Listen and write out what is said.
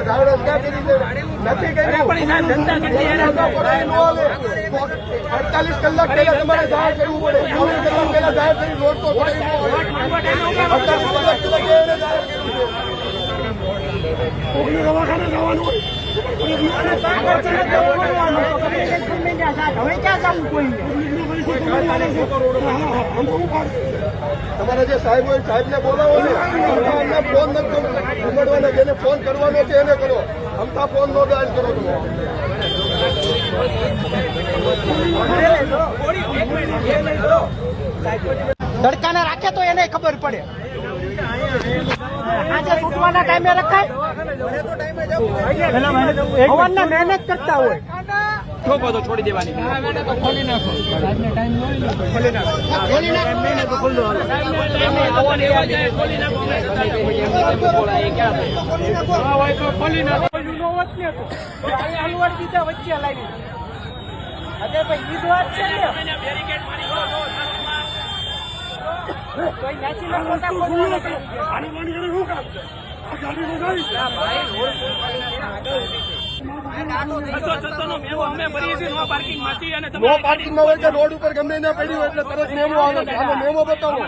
જાહેરાત ક્યાં કરી છે? નથી કરી. 48 કલાક પહેલા તમારે જાહેર કરવું પડે. 24 કલાક પહેલા જાહેર કરી રોડ તો 48 કલાક પહેલા જાહેર કર્યું છે. કોકની દવાખાને જવાનું હોય. હવે ક્યાં જવું કોઈ? તમારા જે સાહેબ હોય સાહેબને બોલાવો ને. ફોન નથી ઉમડવાના, જેને ફોન કરવાનો છે એને કરો. અમથા ફોન નો ડાયલ કરો તમે. ધડકાને રાખે તો એને ખબર પડે. આજે છૂટવાના ટાઈમે રખાય, હવાના મહેનત કરતા હોય ઠોકો તો છોડી દેવાની. ખોલી નાખો. વચ્ચે લાવી અરે ભાઈ ઈ વાત છે ને. કોઈ નાચી નાખો નો પાર્કિંગ માં હોય કે રોડ ઉપર ગમે એને પડ્યું એટલે તરત મેમો આવે. આનો મેમો બતાવો.